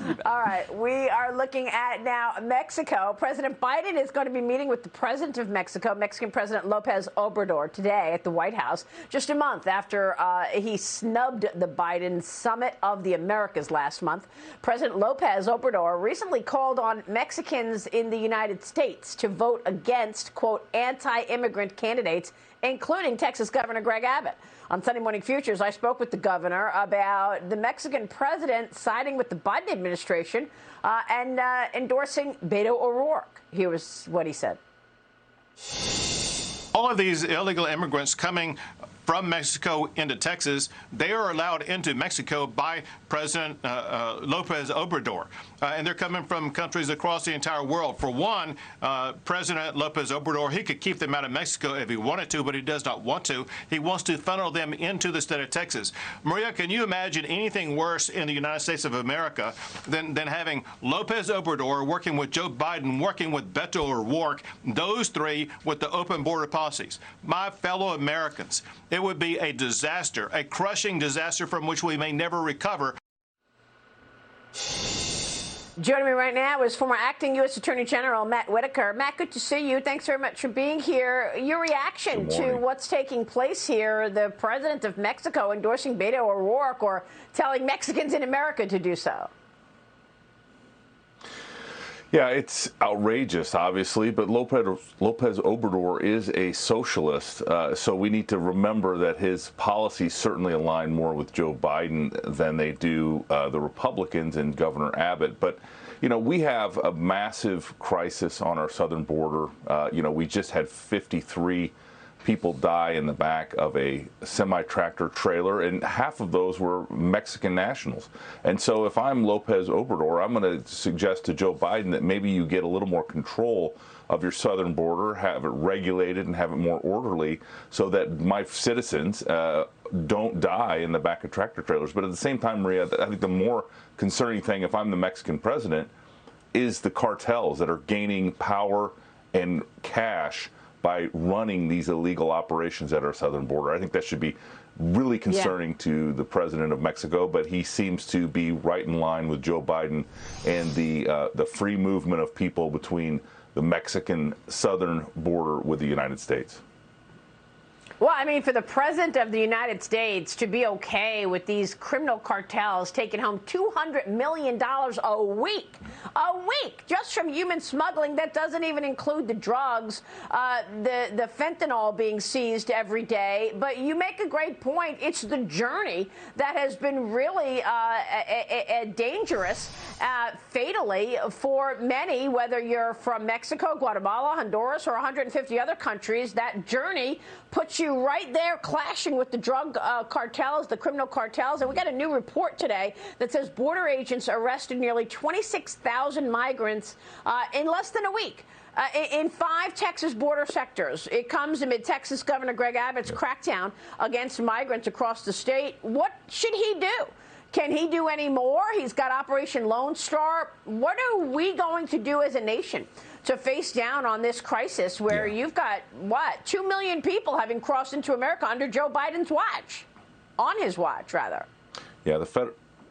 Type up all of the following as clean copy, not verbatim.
All right, we are looking at now Mexico. President Biden is going to be meeting with the president of Mexico, Mexican President Lopez Obrador, today at the White House, just a month after he snubbed the Biden Summit of the Americas last month. President Lopez Obrador recently called on Mexicans in the United States to vote against, quote, anti-immigrant candidates, including Texas Governor Greg Abbott. On Sunday Morning Futures, I spoke with the governor about the Mexican president siding with the Biden administration and endorsing Beto O'Rourke. Here was what he said. All of these illegal immigrants coming from Mexico into Texas, they are allowed into Mexico by President Lopez Obrador. And they're coming from countries across the entire world. For one, President Lopez Obrador, he could keep them out of Mexico if he wanted to, but he does not want to. He wants to funnel them into the state of Texas. Maria, can you imagine anything worse in the United States of America than having Lopez Obrador working with Joe Biden, working with Beto O'Rourke, those three with the open border policies? My fellow Americans, it would be a disaster, a crushing disaster from which we may never recover. Joining me right now is former acting U.S. Attorney General Matt Whitaker. Matt, good to see you. Thanks very much for being here. Your reaction to what's taking place here, the president of Mexico endorsing Beto O'Rourke or telling Mexicans in America to do so? Yeah, it's outrageous, obviously, but Lopez Obrador is a socialist, so we need to remember that his policies certainly align more with Joe Biden than they do the Republicans and Governor Abbott. But, you know, we have a massive crisis on our southern border. You know, we just had 53 people die in the back of a semi-tractor trailer, and half of those were Mexican nationals. And so if I'm Lopez Obrador, I'm going to suggest to Joe Biden that maybe you get a little more control of your southern border, have it regulated and have it more orderly so that my citizens don't die in the back of tractor trailers. But at the same time, Maria, I think the more concerning thing, if I'm the Mexican president, is the cartels that are gaining power and cash by running these illegal operations at our southern border. I think that should be really concerning to the president of Mexico, but he seems to be right in line with Joe Biden and the free movement of people between the Mexican southern border with the United States. Well, I mean, for the president of the United States to be okay with these criminal cartels taking home $200 million a week, just from human smuggling, that doesn't even include the drugs, the fentanyl being seized every day. But you make a great point. It's the journey that has been really dangerous, fatally for many, whether you're from Mexico, Guatemala, Honduras, or 150 other countries. That journey puts you right there clashing with the drug cartels, the criminal cartels. And we got a new report today that says border agents arrested nearly 26,000 migrants in less than a week. In 5 Texas border sectors. It comes amid Texas Governor Greg Abbott's crackdown against migrants across the state. What should he do? Can he do any more? He's got Operation Lone Star. What are we going to do as a nation to face down on this crisis where you've got, 2 million people having crossed into America under Joe Biden's watch, on his watch, rather?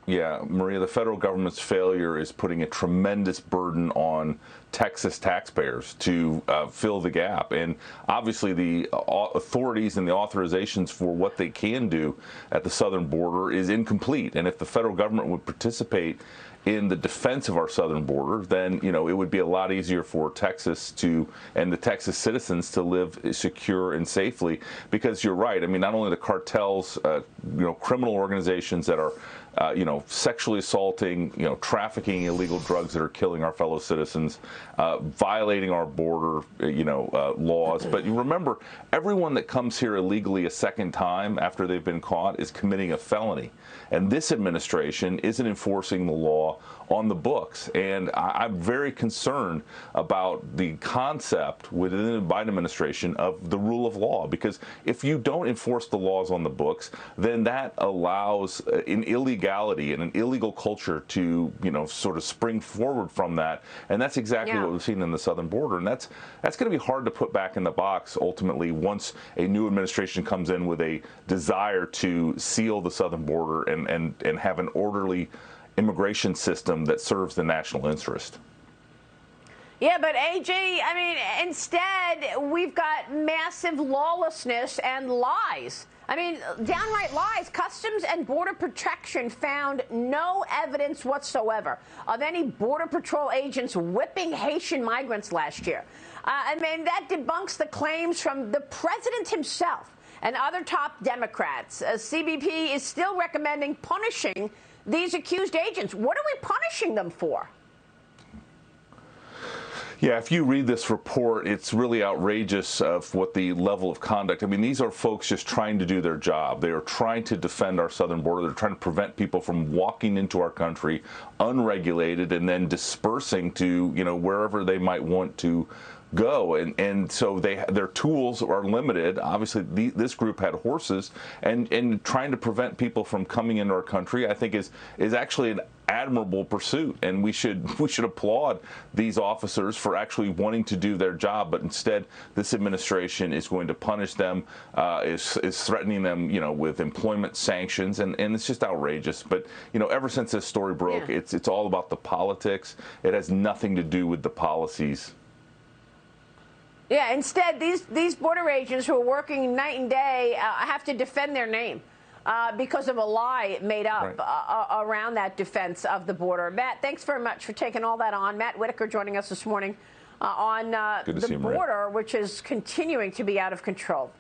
Yeah, Maria, the federal government's failure is putting a tremendous burden on Texas taxpayers to fill the gap. And obviously the authorities and the authorizations for what they can do at the southern border is incomplete. And if the federal government would participate in the defense of our southern border, then, you know, it would be a lot easier for Texas to, and the Texas citizens to live secure and safely. Because you're right. I mean, not only the cartels, criminal organizations that are, sexually assaulting, trafficking illegal drugs that are killing our fellow citizens, violating our border, laws. But you remember, everyone that comes here illegally a second time after they've been caught is committing a felony. And this administration isn't enforcing the law on the books. And I'm very concerned about the concept within the Biden administration of the rule of law, because if you don't enforce the laws on the books, then that allows an illegality and an illegal culture to, sort of spring forward from that. And that's exactly what we've seen in the southern border. And that's going to be hard to put back in the box ultimately once a new administration comes in with a desire to seal the southern border and have an orderly immigration system that serves the national interest. Yeah, but AG, I mean, instead, we've got massive lawlessness and lies. I mean, downright lies. Customs and Border Protection found no evidence whatsoever of any Border Patrol agents whipping Haitian migrants last year. I mean, that debunks the claims from the president himself and other top Democrats. CBP is still recommending punishing these accused agents. What are we punishing them for? Yeah, if you read this report, it's really outrageous of what the level of conduct. I mean, these are folks just trying to do their job. They are trying to defend our southern border. They're trying to prevent people from walking into our country unregulated and then dispersing to, wherever they might want to go, and so their tools are limited. Obviously, this group had horses, and trying to prevent people from coming into our country, I think, is actually an admirable pursuit, and we should applaud these officers for actually wanting to do their job. But instead, this administration is going to punish them, is threatening them, with employment sanctions, and it's just outrageous. But ever since this story broke, it's all about the politics. It has nothing to do with the policies. Yeah, instead, these border agents who are working night and day have to defend their name because of a lie made up around that defense of the border. Matt, thanks very much for taking all that on. Matt Whitaker joining us this morning on the border, which is continuing to be out of control.